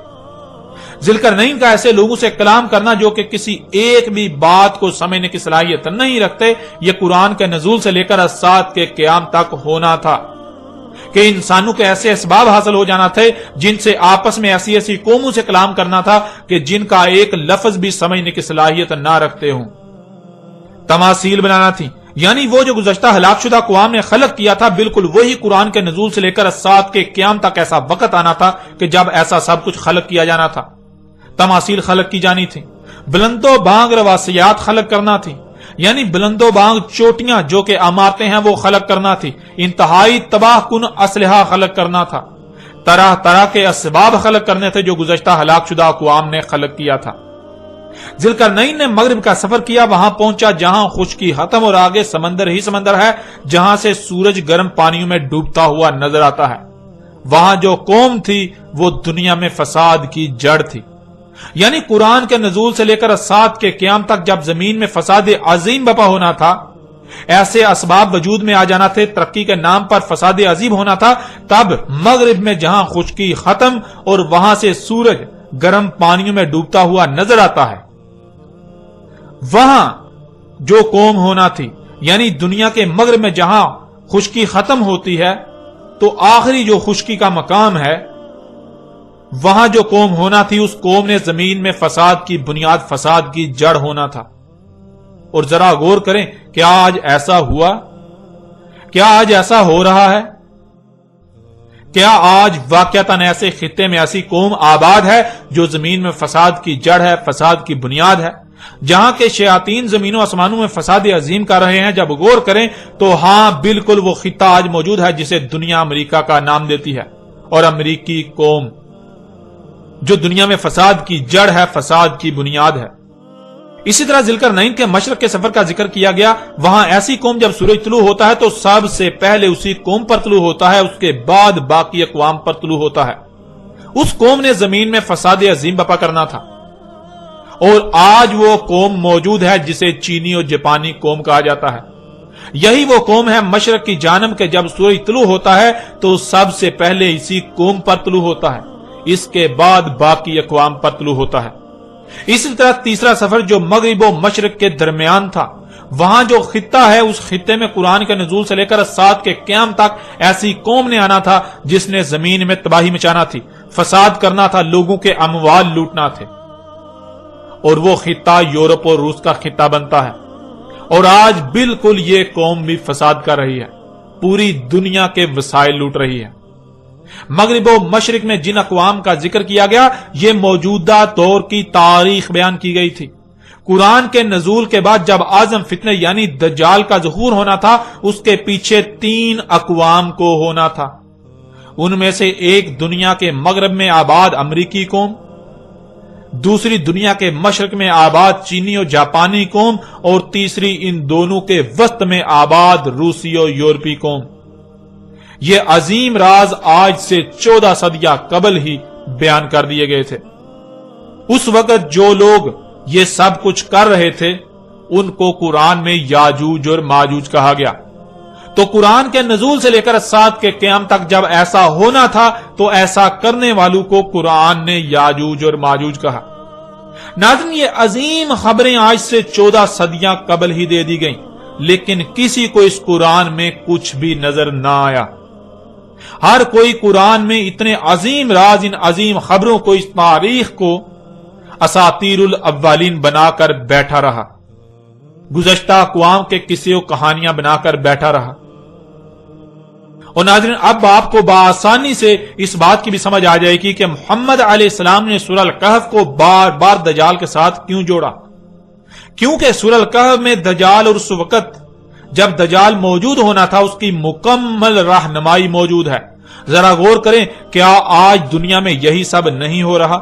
Speaker 1: ذوالقرنین کا ایسے لوگوں سے کلام کرنا جو کہ کسی ایک بھی بات کو سمجھنے کی صلاحیت نہیں رکھتے، یہ قرآن کے نزول سے لے کر الساعۃ کے قیام تک ہونا تھا کہ انسانوں کے ایسے اسباب حاصل ہو جانا تھے جن سے آپس میں ایسی ایسی قوموں سے کلام کرنا تھا کہ جن کا ایک لفظ بھی سمجھنے کی صلاحیت نہ رکھتے ہوں۔ تماثیل بنانا تھی، یعنی وہ جو گزشتہ ہلاک شدہ اقوام نے خلق کیا تھا، بالکل وہی قرآن کے نزول سے لے کر الساعۃ کے قیام تک ایسا وقت آنا تھا کہ جب ایسا سب کچھ خلق کیا جانا تھا۔ تماثیل خلق کی جانی تھی، بلند و بانگ رواسیات خلق کرنا تھی، یعنی بلند و بانگ چوٹیاں جو کہ عمارتیں ہیں وہ خلق کرنا تھی، انتہائی تباہ کن اسلحہ خلق کرنا تھا، طرح طرح کے اسباب خلق کرنے تھے جو گزشتہ ہلاک شدہ اقوام نے خلق کیا تھا۔ ذوالقرنین نے مغرب کا سفر کیا، وہاں پہنچا جہاں خشکی ختم اور آگے سمندر ہی سمندر ہے، جہاں سے سورج گرم پانیوں میں ڈوبتا ہوا نظر آتا ہے۔ وہاں جو قوم تھی وہ دنیا میں فساد کی جڑ تھی، یعنی قرآن کے نزول سے لے کر سات کے قیام تک جب زمین میں فساد عظیم بپا ہونا تھا، ایسے اسباب وجود میں آ جانا تھے، ترقی کے نام پر فساد عظیم ہونا تھا، تب مغرب میں جہاں خشکی ختم اور وہاں سے سورج گرم پانیوں میں ڈوبتا ہوا نظر آتا ہے، وہاں جو قوم ہونا تھی، یعنی دنیا کے مغرب میں جہاں خشکی ختم ہوتی ہے تو آخری جو خشکی کا مقام ہے، وہاں جو قوم ہونا تھی، اس قوم نے زمین میں فساد کی بنیاد، فساد کی جڑ ہونا تھا۔ اور ذرا غور کریں، کیا آج ایسا ہوا؟ کیا آج ایسا ہو رہا ہے؟ کیا آج واقعتاً ایسے خطے میں ایسی قوم آباد ہے جو زمین میں فساد کی جڑ ہے، فساد کی بنیاد ہے، جہاں کے شیاطین زمین و آسمانوں میں فساد عظیم کر رہے ہیں؟ جب غور کریں تو ہاں، بالکل وہ خطہ آج موجود ہے جسے دنیا امریکہ کا نام دیتی ہے، اور امریکی قوم جو دنیا میں فساد کی جڑ ہے، فساد کی بنیاد ہے۔ اسی طرح ذوالقرنین کے مشرق کے سفر کا ذکر کیا گیا، وہاں ایسی قوم جب سورج طلوع ہوتا ہے تو سب سے پہلے اسی قوم پر طلوع ہوتا ہے، اس کے بعد باقی اقوام پر طلوع ہوتا ہے۔ اس قوم نے زمین میں فساد عظیم بپا کرنا تھا، اور آج وہ قوم موجود ہے جسے چینی اور جاپانی قوم کہا جاتا ہے۔ یہی وہ قوم ہے مشرق کی جانب کے جب سورج طلوع ہوتا ہے تو سب سے پہلے اسی قوم پر طلوع ہوتا ہے، اس کے بعد باقی اقوام پر طلوع ہوتا ہے۔ اسی طرح تیسرا سفر جو مغرب و مشرق کے درمیان تھا، وہاں جو خطہ ہے، اس خطے میں قرآن کے نزول سے لے کر سات کے قیام تک ایسی قوم نے آنا تھا جس نے زمین میں تباہی مچانا تھی، فساد کرنا تھا، لوگوں کے اموال لوٹنا تھے، اور وہ خطہ یورپ اور روس کا خطہ بنتا ہے۔ اور آج بالکل یہ قوم بھی فساد کر رہی ہے، پوری دنیا کے وسائل لوٹ رہی ہے۔ مغرب و مشرق میں جن اقوام کا ذکر کیا گیا، یہ موجودہ دور کی تاریخ بیان کی گئی تھی۔ قرآن کے نزول کے بعد جب اعظم فتنہ یعنی دجال کا ظہور ہونا تھا، اس کے پیچھے 3 اقوام کو ہونا تھا۔ ان میں سے ایک دنیا کے مغرب میں آباد امریکی قوم، دوسری دنیا کے مشرق میں آباد چینی اور جاپانی قوم، اور تیسری ان دونوں کے وسط میں آباد روسی اور یورپی قوم۔ یہ عظیم راز آج سے 14 صدیاں قبل ہی بیان کر دیے گئے تھے۔ اس وقت جو لوگ یہ سب کچھ کر رہے تھے ان کو قرآن میں یاجوج اور ماجوج کہا گیا۔ تو قرآن کے نزول سے لے کر سات کے قیام تک جب ایسا ہونا تھا تو ایسا کرنے والوں کو قرآن نے یاجوج اور ماجوج کہا۔ ناظرین، یہ عظیم خبریں آج سے 14 صدیاں قبل ہی دے دی گئیں، لیکن کسی کو اس قرآن میں کچھ بھی نظر نہ آیا۔ ہر کوئی قرآن میں اتنے عظیم راز، ان عظیم خبروں کو، اس تاریخ کو اساطیر الاولین بنا کر بیٹھا رہا، گزشتہ اقوام کے قصے و کہانیاں بنا کر بیٹھا رہا۔ اور ناظرین، اب آپ کو بآسانی سے اس بات کی بھی سمجھ آ جائے گی کہ محمد علیہ السلام نے سورہ الکہف کو بار بار دجال کے ساتھ کیوں جوڑا۔ کیونکہ سورہ الکہف میں دجال اور اس وقت جب دجال موجود ہونا تھا اس کی مکمل رہنمائی موجود ہے۔ ذرا غور کریں، کیا آج دنیا میں یہی سب نہیں ہو رہا؟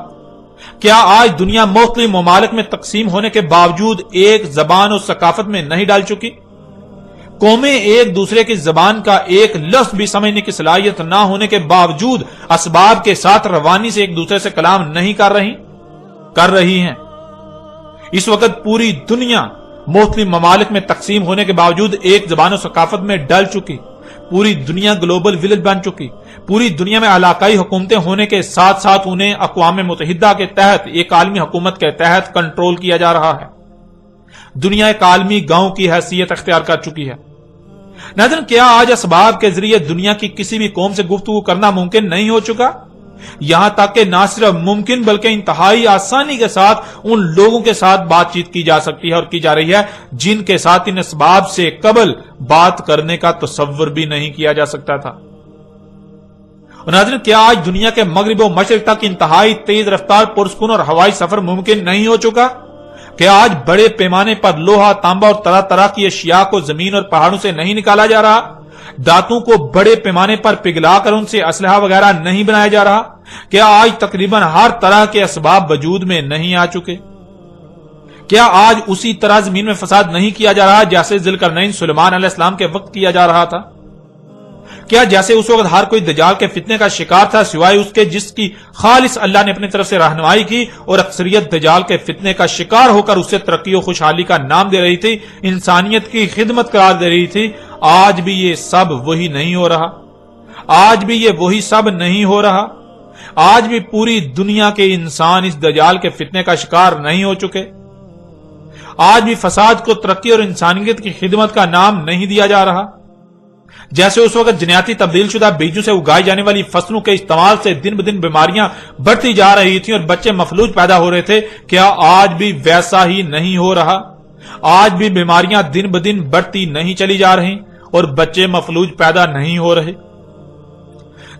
Speaker 1: کیا آج دنیا مختلف ممالک میں تقسیم ہونے کے باوجود ایک زبان اور ثقافت میں نہیں ڈال چکی؟ قومیں ایک دوسرے کی زبان کا ایک لفظ بھی سمجھنے کی صلاحیت نہ ہونے کے باوجود اسباب کے ساتھ روانی سے ایک دوسرے سے کلام نہیں کر رہی ہیں۔ اس وقت پوری دنیا مختلف ممالک میں تقسیم ہونے کے باوجود ایک زبان و ثقافت میں ڈل چکی، پوری دنیا گلوبل ولیج بن چکی، پوری دنیا میں علاقائی حکومتیں ہونے کے ساتھ ساتھ انہیں اقوام متحدہ کے تحت، ایک عالمی حکومت کے تحت کنٹرول کیا جا رہا ہے۔ دنیا ایک عالمی گاؤں کی حیثیت اختیار کر چکی ہے۔ ناظرین، کیا آج اسباب کے ذریعے دنیا کی کسی بھی قوم سے گفتگو کرنا ممکن نہیں ہو چکا؟ یہاں تک کہ نہ صرف ممکن بلکہ انتہائی آسانی کے ساتھ ان لوگوں کے ساتھ بات چیت کی جا سکتی ہے اور کی جا رہی ہے جن کے ساتھ ان اسباب سے قبل بات کرنے کا تصور بھی نہیں کیا جا سکتا تھا۔ ناظرین، کیا آج دنیا کے مغرب و مشرق تک انتہائی تیز رفتار پرسکون اور ہوائی سفر ممکن نہیں ہو چکا؟ کیا آج بڑے پیمانے پر لوہا، تانبا اور طرح طرح کی اشیاء کو زمین اور پہاڑوں سے نہیں نکالا جا رہا؟ دانتوں کو بڑے پیمانے پر پگھلا کر ان سے اسلحہ وغیرہ نہیں بنایا جا رہا؟ کیا آج تقریباً ہر طرح کے اسباب وجود میں نہیں آ چکے؟ کیا آج اسی طرح زمین میں فساد نہیں کیا جا رہا جیسے ذوالقرنین سلیمان علیہ السلام کے وقت کیا جا رہا تھا؟ کیا جیسے اس وقت ہر کوئی دجال کے فتنے کا شکار تھا سوائے اس کے جس کی خالص اللہ نے اپنی طرف سے رہنمائی کی، اور اکثریت دجال کے فتنے کا شکار ہو کر اسے ترقی و خوشحالی کا نام دے رہی تھی، انسانیت کی خدمت قرار دے رہی تھی؟ آج بھی یہ سب وہی نہیں ہو رہا؟ آج بھی یہ وہی سب نہیں ہو رہا؟ آج بھی پوری دنیا کے انسان اس دجال کے فتنے کا شکار نہیں ہو چکے؟ آج بھی فساد کو ترقی اور انسانیت کی خدمت کا نام نہیں دیا جا رہا؟ جیسے اس وقت جنیاتی تبدیل شدہ بیجوں سے اگائی جانے والی فصلوں کے استعمال سے دن بدن بیماریاں بڑھتی جا رہی تھیں اور بچے مفلوج پیدا ہو رہے تھے، کیا آج بھی ویسا ہی نہیں ہو رہا؟ آج بھی بیماریاں دن بدن بڑھتی نہیں چلی جا رہی اور بچے مفلوج پیدا نہیں ہو رہے؟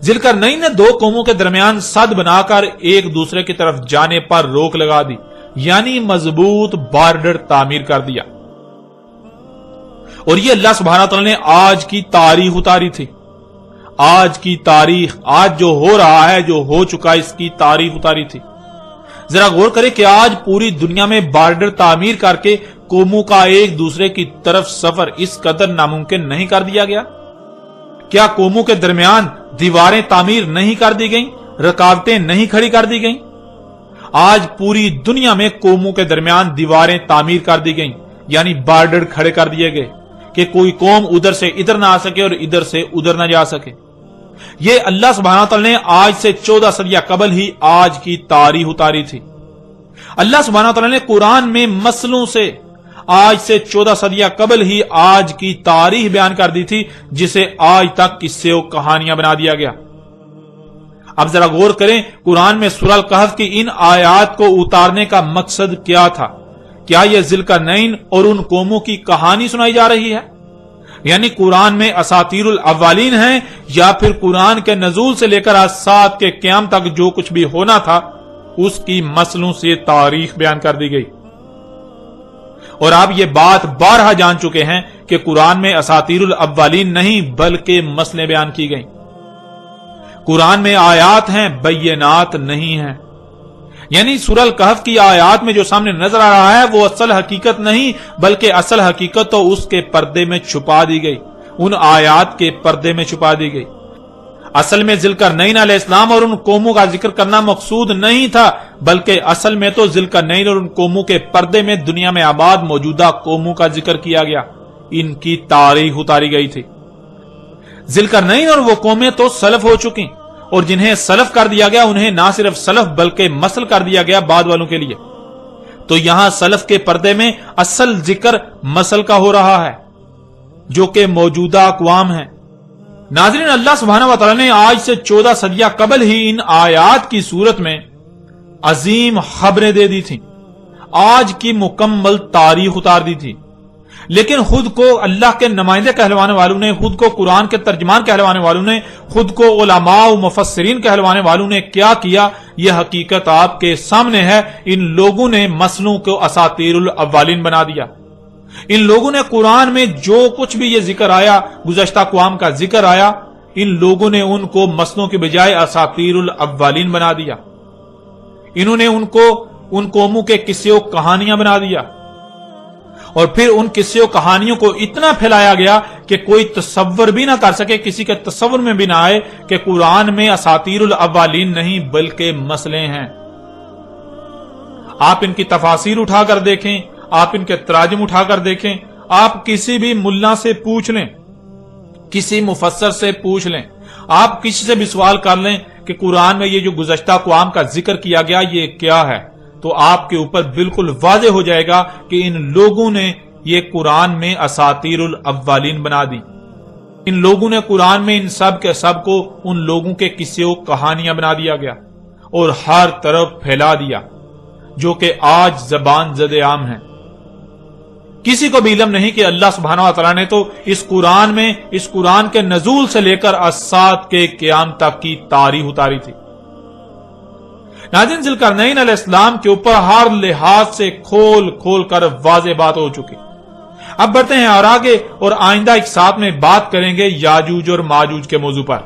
Speaker 1: ذوالقرنین نے دو قوموں کے درمیان سد بنا کر ایک دوسرے کی طرف جانے پر روک لگا دی، یعنی مضبوط بارڈر تعمیر کر دیا، اور یہ اللہ سبحانہ تعالیٰ نے آج کی تاریخ اتاری تھی۔ آج کی تاریخ، آج جو ہو رہا ہے، جو ہو چکا، اس کی تاریخ اتاری تھی۔ ذرا غور کریں کہ آج پوری دنیا میں بارڈر تعمیر کر کے قوموں کا ایک دوسرے کی طرف سفر اس قدر ناممکن نہیں کر دیا گیا؟ کیا قوموں کے درمیان دیواریں تعمیر نہیں کر دی گئیں، رکاوٹیں نہیں کھڑی کر دی گئیں؟ آج پوری دنیا میں قوموں کے درمیان دیواریں تعمیر کر دی گئیں، یعنی بارڈر کھڑے کر دیے گئے کہ کوئی قوم ادھر سے ادھر نہ آ سکے اور ادھر سے ادھر نہ جا سکے۔ یہ اللہ سبحانہ تعالیٰ نے آج سے 14 صدیاں قبل ہی آج کی تاریخ اتاری تھی۔ اللہ سبحانہ تعالیٰ نے قرآن میں مسلوں سے آج سے 14 صدیاں قبل ہی آج کی تاریخ بیان کر دی تھی، جسے آج تک قصے و کہانیاں بنا دیا گیا۔ اب ذرا غور کریں، قرآن میں سورہ الکہف کی ان آیات کو اتارنے کا مقصد کیا تھا؟ کیا یہ ذوالقرنین اور ان قوموں کی کہانی سنائی جا رہی ہے؟ یعنی قرآن میں اساطیر الاولین ہیں، یا پھر قرآن کے نزول سے لے کر آج سات کے قیام تک جو کچھ بھی ہونا تھا اس کی مسلوں سے تاریخ بیان کر دی گئی؟ اور آپ یہ بات بارہا جان چکے ہیں کہ قرآن میں اساطیر الاولین نہیں بلکہ مسلیں بیان کی گئیں۔ قرآن میں آیات ہیں، بینات نہیں ہیں۔ یعنی سورہ الکہف کی آیات میں جو سامنے نظر آ رہا ہے وہ اصل حقیقت نہیں، بلکہ اصل حقیقت تو اس کے پردے میں چھپا دی گئی، ان آیات کے پردے میں چھپا دی گئی۔ اصل میں ذوالقرنین علیہ السلام اور ان قوموں کا ذکر کرنا مقصود نہیں تھا، بلکہ اصل میں تو ذوالقرنین اور ان قوموں کے پردے میں دنیا میں آباد موجودہ قوموں کا ذکر کیا گیا، ان کی تاریخ اتاری گئی تھی۔ ذوالقرنین اور وہ قومیں تو سلف ہو چکی، اور جنہیں سلف کر دیا گیا انہیں نہ صرف سلف بلکہ مسل کر دیا گیا بعد والوں کے لیے۔ تو یہاں سلف کے پردے میں اصل ذکر مسل کا ہو رہا ہے، جو کہ موجودہ اقوام ہیں۔ ناظرین، اللہ سبحانہ و تعالی نے آج سے 14 صدیاں قبل ہی ان آیات کی صورت میں عظیم خبریں دے دی تھیں، آج کی مکمل تاریخ اتار دی تھی، لیکن خود کو اللہ کے نمائندے کہلوانے والوں نے، خود کو قرآن کے ترجمان کہلوانے والوں نے، خود کو علماء و مفسرین کہلوانے والوں نے کیا کیا، یہ حقیقت آپ کے سامنے ہے۔ ان لوگوں نے مسلوں کو اساطیر الاولین بنا دیا۔ ان لوگوں نے قرآن میں جو کچھ بھی یہ ذکر آیا، گزشتہ اقوام کا ذکر آیا، ان لوگوں نے ان کو مسلوں کے بجائے اساطیر الاولین بنا دیا۔ انہوں نے ان کو ان قوموں کے قصے و کہانیاں بنا دیا، اور پھر ان قصے و کہانیوں کو اتنا پھیلایا گیا کہ کوئی تصور بھی نہ کر سکے، کسی کے تصور میں بھی نہ آئے کہ قرآن میں اساطیر الاولین نہیں بلکہ مسئلے ہیں۔ آپ ان کی تفاسیر اٹھا کر دیکھیں، آپ ان کے تراجم اٹھا کر دیکھیں، آپ کسی بھی ملا سے پوچھ لیں، کسی مفسر سے پوچھ لیں، آپ کسی سے بھی سوال کر لیں کہ قرآن میں یہ جو گزشتہ اقوام کا ذکر کیا گیا یہ کیا ہے، تو آپ کے اوپر بالکل واضح ہو جائے گا کہ ان لوگوں نے یہ قرآن میں اساطیر الاولین بنا دی۔ ان لوگوں نے قرآن میں ان سب کے سب کو ان لوگوں کے قصے و کہانیاں بنا دیا گیا اور ہر طرف پھیلا دیا، جو کہ آج زبان زد عام ہے۔ کسی کو بھی علم نہیں کہ اللہ سبحانہ و تعالیٰ نے تو اس قرآن میں، اس قرآن کے نزول سے لے کر الساعۃ کے قیام تک کی تاریخ اتاری تھی۔ ناظرین، ذوالقرنین علیہ السلام کے اوپر ہر لحاظ سے کھول کھول کر واضح بات ہو چکی۔ اب بڑھتے ہیں اور آگے اور آئندہ ایک ساتھ میں بات کریں گے یاجوج اور ماجوج کے موضوع پر۔